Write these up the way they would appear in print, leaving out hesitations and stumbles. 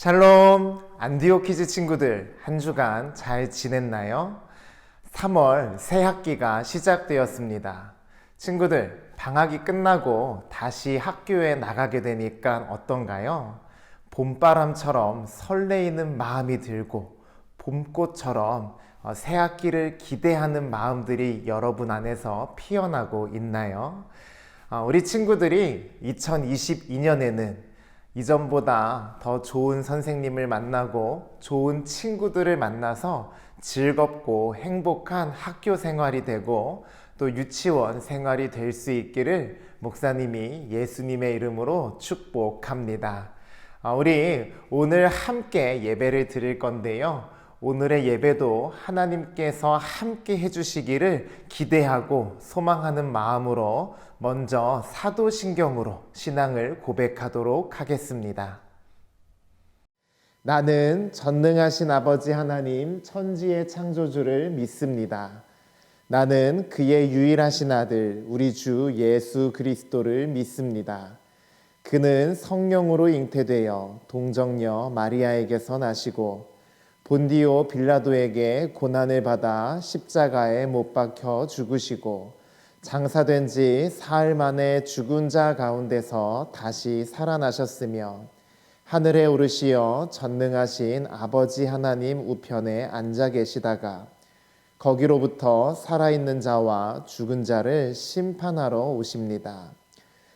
샬롬, 안디오키즈 친구들, 한 주간 잘 지냈나요? 3월 새 학기가 시작되었습니다. 친구들, 방학이 끝나고 다시 학교에 나가게 되니까 어떤가요? 봄바람처럼 설레이는 마음이 들고 봄꽃처럼 새 학기를 기대하는 마음들이 여러분 안에서 피어나고 있나요? 우리 친구들이 2022년에는 이전보다 더 좋은 선생님을 만나고 좋은 친구들을 만나서 즐겁고 행복한 학교 생활이 되고 또 유치원 생활이 될 수 있기를 목사님이 예수님의 이름으로 축복합니다. 우리 오늘 함께 예배를 드릴 건데요. 오늘의 예배도 하나님께서 함께 해주시기를 기대하고 소망하는 마음으로 먼저 사도신경으로 신앙을 고백하도록 하겠습니다. 나는 전능하신 아버지 하나님 천지의 창조주를 믿습니다. 나는 그의 유일하신 아들 우리 주 예수 그리스도를 믿습니다. 그는 성령으로 잉태되어 동정녀 마리아에게서 나시고 본디오 빌라도에게 고난을 받아 십자가에 못 박혀 죽으시고 장사된 지 사흘 만에 죽은 자 가운데서 다시 살아나셨으며 하늘에 오르시어 전능하신 아버지 하나님 우편에 앉아 계시다가 거기로부터 살아있는 자와 죽은 자를 심판하러 오십니다.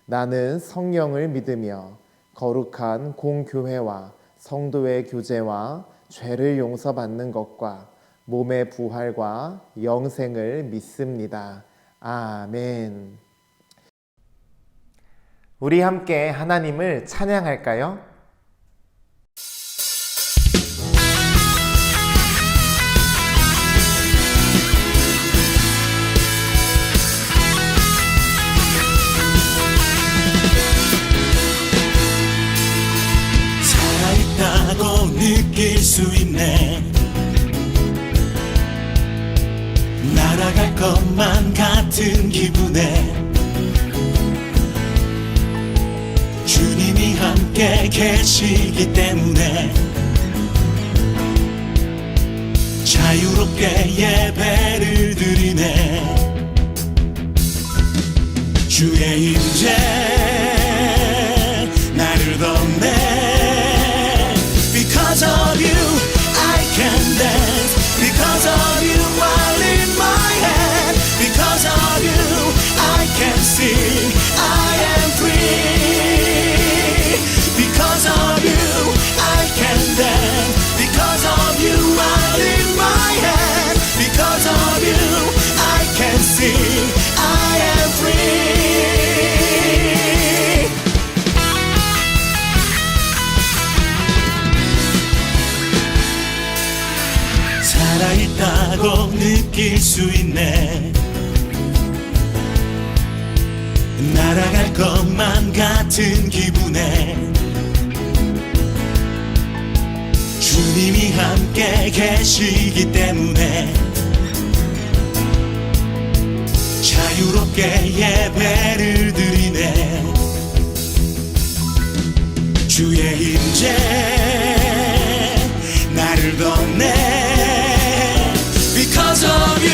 나는 성령을 믿으며 거룩한 공교회와 성도의 교제와 죄를 용서받는 것과 몸의 부활과 영생을 믿습니다. 아멘. 우리 함께 하나님을 찬양할까요? 살아있다고 느낄 수 있네. 날아갈 것만 같은 기분에 주님이 함께 계시기 때문에 자유롭게 예배를 드리네. 주의 임재 나를 덮네. Because of you I can dance. Because of you I lift my hand. Because of you I can sing. I am free. Because of you I can dance. Because of you I lift my hand. Because of you I can sing. I am free. 살아있다고 느낄 수 있네. 날아갈 것만 같은 기분에 주님이 함께 계시기 때문에 자유롭게 예배를 드리네. 주의 임재 나를 덮네. Because of you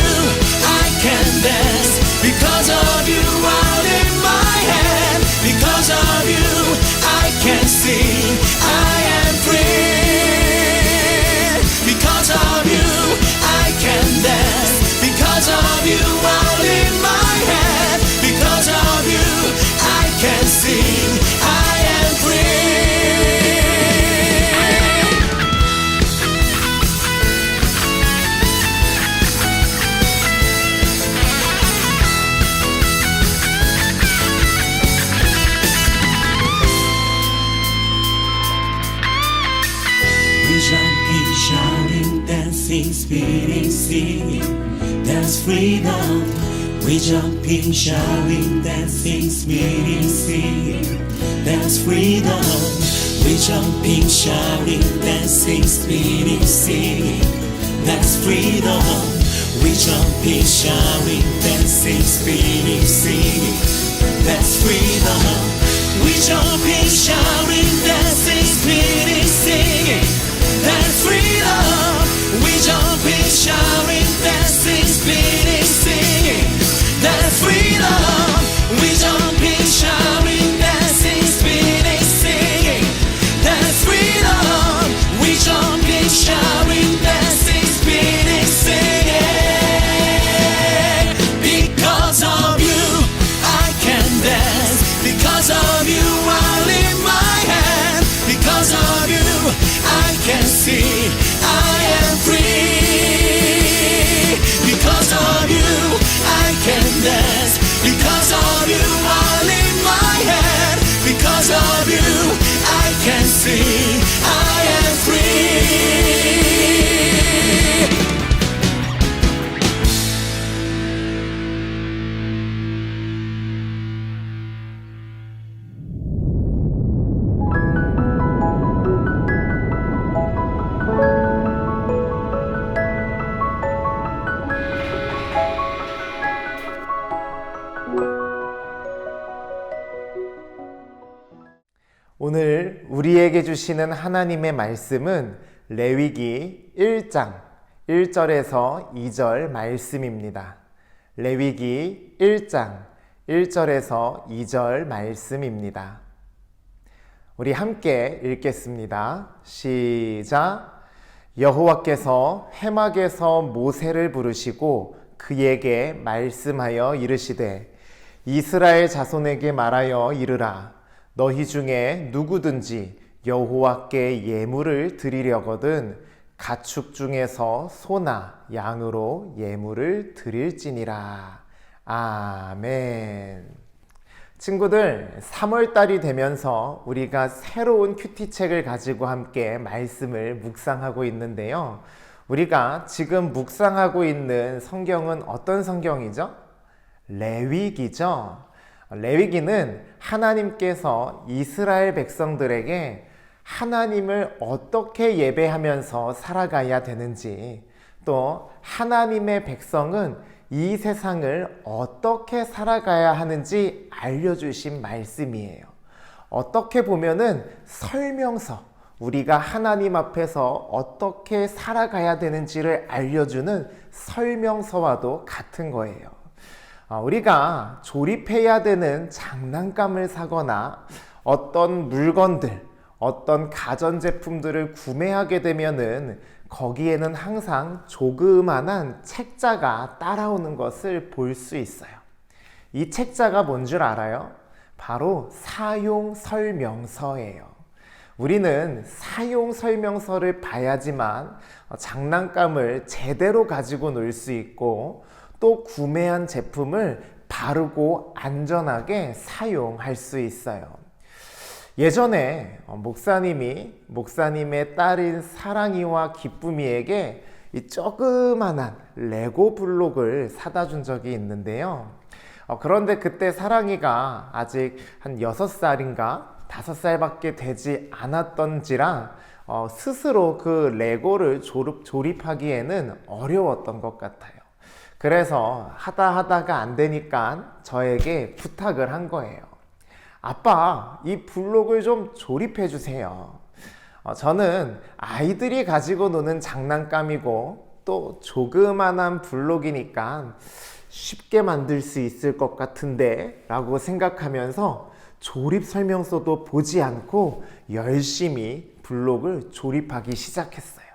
I can dance. Because of you I lift my hand. Because of you I can sing. I am free. Because of you I can dance. Because of you I lift my hand. Because of you I can sing. I am free. Jumping, shouting, dancing, spinning, singing, that's freedom. We jumping, shouting, dancing, spinning, singing, that's freedom. We jumping, shouting, dancing, spinning, singing, that's freedom. We jumping, shouting, dancing, spinning, singing, that's freedom. We jumping, shouting, dancing, spinning, singing. dance. Because of you, I lift my hand. Because of you, I can sing. I am free. 오늘 우리에게 주시는 하나님의 말씀은 레위기 1장 1절에서 2절 말씀입니다. 레위기 1장 1절에서 2절 말씀입니다. 우리 함께 읽겠습니다. 시작. 여호와께서 해막에서 모세를 부르시고 그에게 말씀하여 이르시되 이스라엘 자손에게 말하여 이르라. 너희 중에 누구든지 여호와께 예물을 드리려거든 가축 중에서 소나 양으로 예물을 드릴지니라. 아멘. 친구들, 3월달이 되면서 우리가 새로운 큐티책을 가지고 함께 말씀을 묵상하고 있는데요. 우리가 지금 묵상하고 있는 성경은 어떤 성경이죠? 레위기죠. 레위기는 하나님께서 이스라엘 백성들에게 하나님을 어떻게 예배하면서 살아가야 되는지, 또 하나님의 백성은 이 세상을 어떻게 살아가야 하는지 알려주신 말씀이에요. 어떻게 보면은 설명서, 우리가 하나님 앞에서 어떻게 살아가야 되는지를 알려주는 설명서와도 같은 거예요. 우리가 조립해야 되는 장난감을 사거나 어떤 물건들, 어떤 가전제품들을 구매하게 되면은 거기에는 항상 조그만한 책자가 따라오는 것을 볼 수 있어요. 이 책자가 뭔 줄 알아요? 바로 사용 설명서예요. 우리는 사용 설명서를 봐야지만 장난감을 제대로 가지고 놀 수 있고 또 구매한 제품을 바르고 안전하게 사용할 수 있어요. 예전에 목사님의 딸인 사랑이와 기쁨이에게 이 조그만한 레고 블록을 사다 준 적이 있는데요. 그런데 그때 사랑이가 아직 한 6살인가 5살밖에 되지 않았던지라 스스로 그 레고를 조립하기에는 어려웠던 것 같아요. 그래서 하다가 안 되니까 저에게 부탁을 한 거예요. 아빠, 이 블록을 좀 조립해 주세요. 저는 아이들이 가지고 노는 장난감이고 또 조그만한 블록이니까 쉽게 만들 수 있을 것 같은데 라고 생각하면서 조립 설명서도 보지 않고 열심히 블록을 조립하기 시작했어요.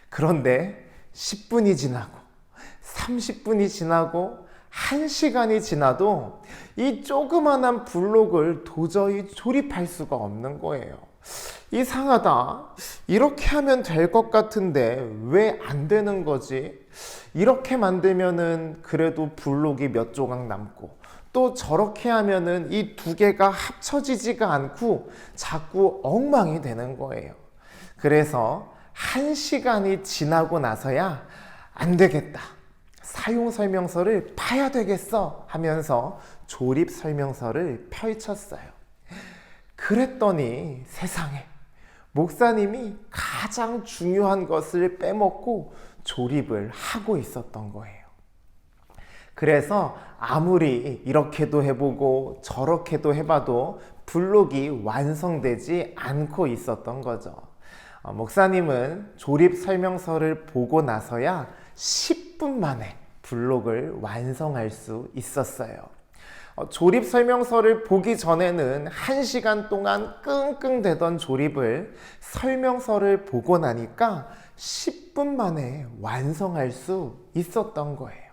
그런데 10분이 지나고 30분이 지나고 1시간이 지나도 이 조그만한 블록을 도저히 조립할 수가 없는 거예요. 이상하다. 이렇게 하면 될 것 같은데 왜 안 되는 거지? 이렇게 만들면은 그래도 블록이 몇 조각 남고 또 저렇게 하면은 이 두 개가 합쳐지지가 않고 자꾸 엉망이 되는 거예요. 그래서 1시간이 지나고 나서야 안 되겠다. 사용 설명서를 봐야 되겠어 하면서 조립 설명서를 펼쳤어요. 그랬더니 세상에 목사님이 가장 중요한 것을 빼먹고 조립을 하고 있었던 거예요. 그래서 아무리 이렇게도 해보고 저렇게도 해봐도 블록이 완성되지 않고 있었던 거죠. 목사님은 조립 설명서를 보고 나서야 10분 만에 블록을 완성할 수 있었어요. 조립 설명서를 보기 전에는 1시간 동안 끙끙대던 조립을 설명서를 보고 나니까 10분 만에 완성할 수 있었던 거예요.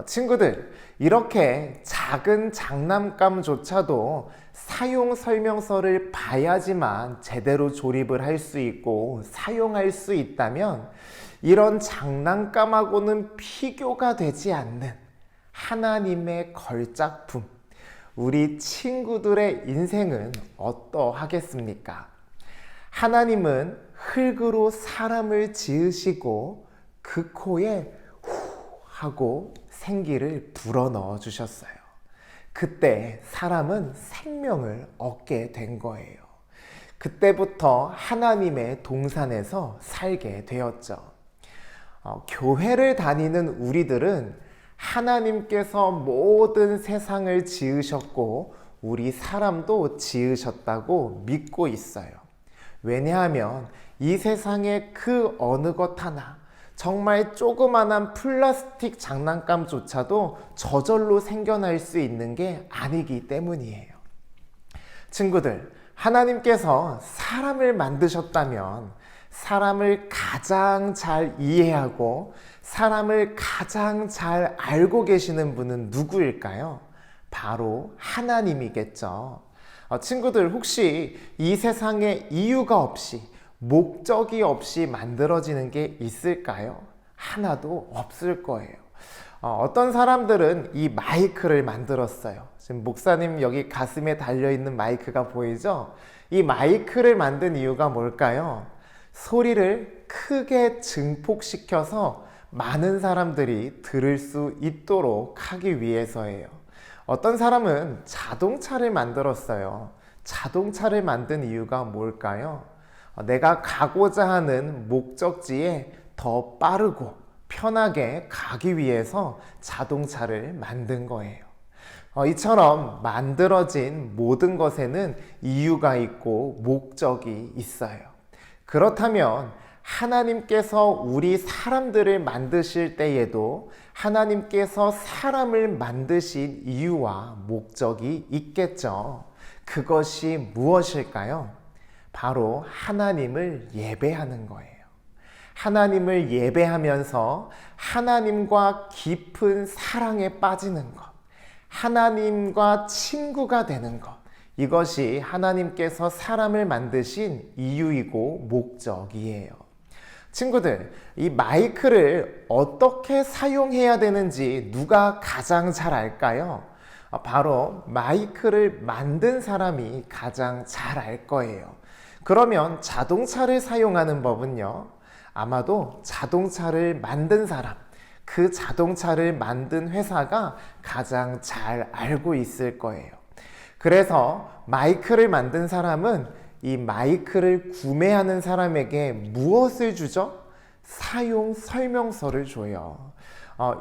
친구들, 이렇게 작은 장난감조차도 사용 설명서를 봐야지만 제대로 조립을 할 수 있고 사용할 수 있다면 이런 장난감하고는 비교가 되지 않는 하나님의 걸작품, 우리 친구들의 인생은 어떠하겠습니까? 하나님은 흙으로 사람을 지으시고 그 코에 후 하고 생기를 불어넣어 주셨어요. 그때 사람은 생명을 얻게 된 거예요. 그때부터 하나님의 동산에서 살게 되었죠. 교회를 다니는 우리들은 하나님께서 모든 세상을 지으셨고 우리 사람도 지으셨다고 믿고 있어요. 왜냐하면 이 세상의 그 어느 것 하나, 정말 조그만한 플라스틱 장난감조차도 저절로 생겨날 수 있는 게 아니기 때문이에요. 친구들, 하나님께서 사람을 만드셨다면 사람을 가장 잘 이해하고 사람을 가장 잘 알고 계시는 분은 누구일까요? 바로 하나님이겠죠. 친구들, 혹시 이 세상에 이유가 없이, 목적이 없이 만들어지는 게 있을까요? 하나도 없을 거예요. 어떤 사람들은 이 마이크를 만들었어요. 지금 목사님 여기 가슴에 달려있는 마이크가 보이죠? 이 마이크를 만든 이유가 뭘까요? 소리를 크게 증폭시켜서 많은 사람들이 들을 수 있도록 하기 위해서예요. 어떤 사람은 자동차를 만들었어요. 자동차를 만든 이유가 뭘까요? 내가 가고자 하는 목적지에 더 빠르고 편하게 가기 위해서 자동차를 만든 거예요. 이처럼 만들어진 모든 것에는 이유가 있고 목적이 있어요. 그렇다면 하나님께서 우리 사람들을 만드실 때에도 하나님께서 사람을 만드신 이유와 목적이 있겠죠. 그것이 무엇일까요? 바로 하나님을 예배하는 거예요. 하나님을 예배하면서 하나님과 깊은 사랑에 빠지는 것, 하나님과 친구가 되는 것, 이것이 하나님께서 사람을 만드신 이유이고 목적이에요. 친구들, 이 마이크를 어떻게 사용해야 되는지 누가 가장 잘 알까요? 바로 마이크를 만든 사람이 가장 잘 알 거예요. 그러면 자동차를 사용하는 법은요? 아마도 자동차를 만든 사람, 그 자동차를 만든 회사가 가장 잘 알고 있을 거예요. 그래서 마이크를 만든 사람은 이 마이크를 구매하는 사람에게 무엇을 주죠? 사용 설명서를 줘요.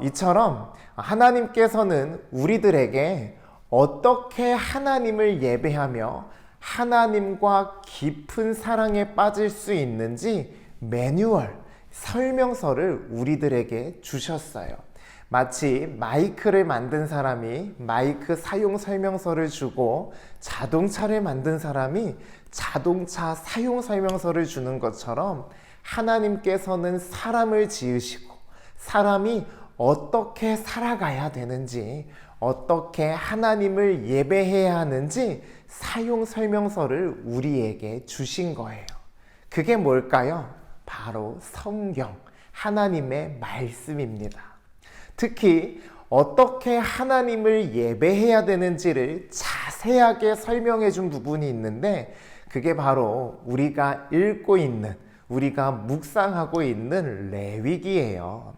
이처럼 하나님께서는 우리들에게 어떻게 하나님을 예배하며 하나님과 깊은 사랑에 빠질 수 있는지 매뉴얼, 설명서를 우리들에게 주셨어요. 마치 마이크를 만든 사람이 마이크 사용 설명서를 주고 자동차를 만든 사람이 자동차 사용 설명서를 주는 것처럼 하나님께서는 사람을 지으시고 사람이 어떻게 살아가야 되는지, 어떻게 하나님을 예배해야 하는지 사용 설명서를 우리에게 주신 거예요. 그게 뭘까요? 바로 성경, 하나님의 말씀입니다. 특히 어떻게 하나님을 예배해야 되는지를 자세하게 설명해 준 부분이 있는데 그게 바로 우리가 읽고 있는, 우리가 묵상하고 있는 레위기예요.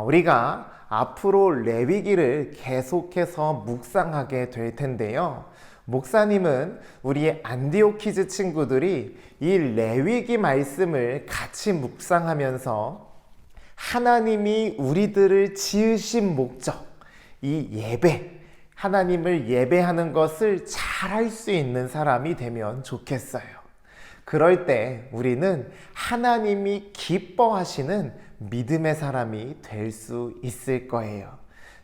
우리가 앞으로 레위기를 계속해서 묵상하게 될 텐데요. 목사님은 우리 안디오키즈 친구들이 이 레위기 말씀을 같이 묵상하면서 하나님이 우리들을 지으신 목적, 이 예배, 하나님을 예배하는 것을 잘할 수 있는 사람이 되면 좋겠어요. 그럴 때 우리는 하나님이 기뻐하시는 믿음의 사람이 될 수 있을 거예요.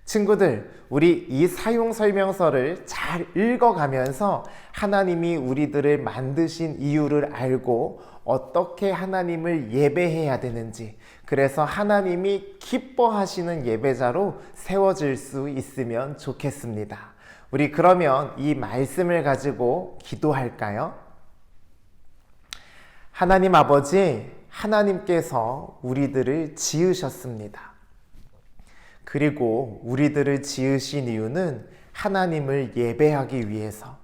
친구들, 우리 이 사용 설명서를 잘 읽어가면서 하나님이 우리들을 만드신 이유를 알고 어떻게 하나님을 예배해야 되는지, 그래서 하나님이 기뻐하시는 예배자로 세워질 수 있으면 좋겠습니다. 우리 그러면 이 말씀을 가지고 기도할까요? 하나님 아버지, 하나님께서 우리들을 지으셨습니다. 그리고 우리들을 지으신 이유는 하나님을 예배하기 위해서,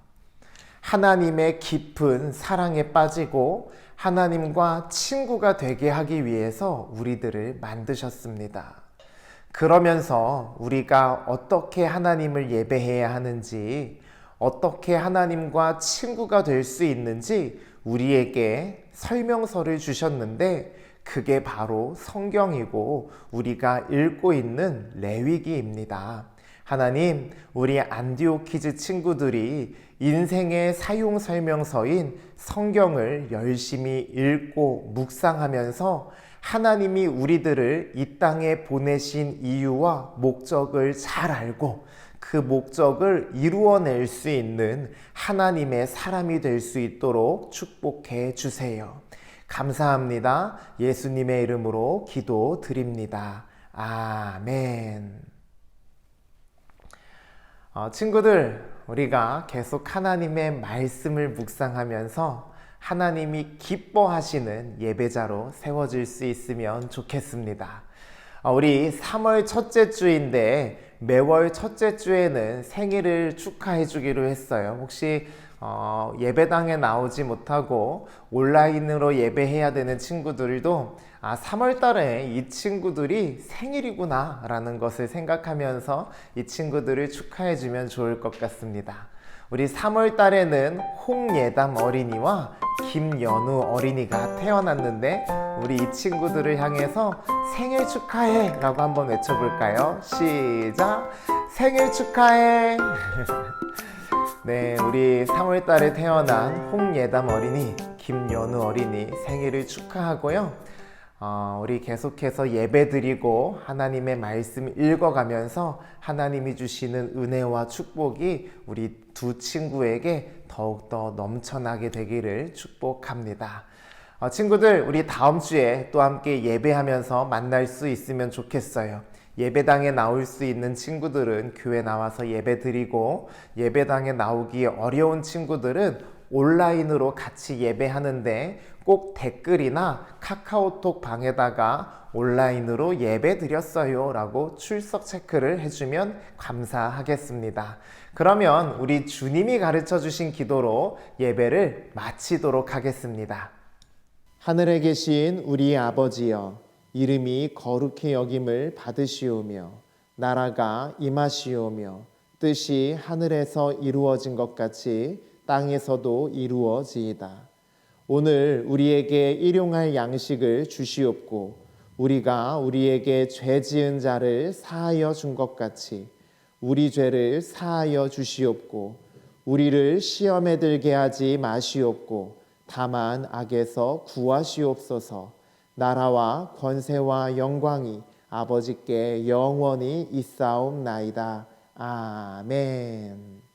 하나님의 깊은 사랑에 빠지고 하나님과 친구가 되게 하기 위해서 우리들을 만드셨습니다. 그러면서 우리가 어떻게 하나님을 예배해야 하는지, 어떻게 하나님과 친구가 될 수 있는지 우리에게 설명서를 주셨는데, 그게 바로 성경이고 우리가 읽고 있는 레위기입니다. 하나님, 우리 안디오키즈 친구들이 인생의 사용 설명서인 성경을 열심히 읽고 묵상하면서 하나님이 우리들을 이 땅에 보내신 이유와 목적을 잘 알고 그 목적을 이루어낼 수 있는 하나님의 사람이 될 수 있도록 축복해 주세요. 감사합니다. 예수님의 이름으로 기도드립니다. 아멘. 친구들, 우리가 계속 하나님의 말씀을 묵상하면서 하나님이 기뻐하시는 예배자로 세워질 수 있으면 좋겠습니다. 우리 3월 첫째 주인데 매월 첫째 주에는 생일을 축하해 주기로 했어요. 혹시 예배당에 나오지 못하고 온라인으로 예배해야 되는 친구들도 3월 달에 이 친구들이 생일이구나 라는 것을 생각하면서 이 친구들을 축하해 주면 좋을 것 같습니다. 우리 3월 달에는 홍예담 어린이와 김연우 어린이가 태어났는데, 우리 이 친구들을 향해서 생일 축하해 라고 한번 외쳐볼까요? 시작! 생일 축하해! 네, 우리 3월 달에 태어난 홍예담 어린이, 김연우 어린이 생일을 축하하고요. 우리 계속해서 예배드리고 하나님의 말씀 읽어가면서 하나님이 주시는 은혜와 축복이 우리 두 친구에게 더욱더 넘쳐나게 되기를 축복합니다. 친구들, 우리 다음 주에 또 함께 예배하면서 만날 수 있으면 좋겠어요. 예배당에 나올 수 있는 친구들은 교회 나와서 예배드리고, 예배당에 나오기 어려운 친구들은 온라인으로 같이 예배하는데 꼭 댓글이나 카카오톡 방에다가 온라인으로 예배 드렸어요 라고 출석 체크를 해주면 감사하겠습니다. 그러면 우리 주님이 가르쳐 주신 기도로 예배를 마치도록 하겠습니다. 하늘에 계신 우리 아버지여, 이름이 거룩히 여김을 받으시오며 나라가 임하시오며 뜻이 하늘에서 이루어진 것 같이 땅에서도 이루어지이다. 오늘 우리에게 일용할 양식을 주시옵고 우리가 우리에게 죄 지은 자를 사하여 준 것 같이 우리 죄를 사하여 주시옵고 우리를 시험에 들게 하지 마시옵고 다만 악에서 구하시옵소서. 나라와 권세와 영광이 아버지께 영원히 있사옵나이다. 아멘.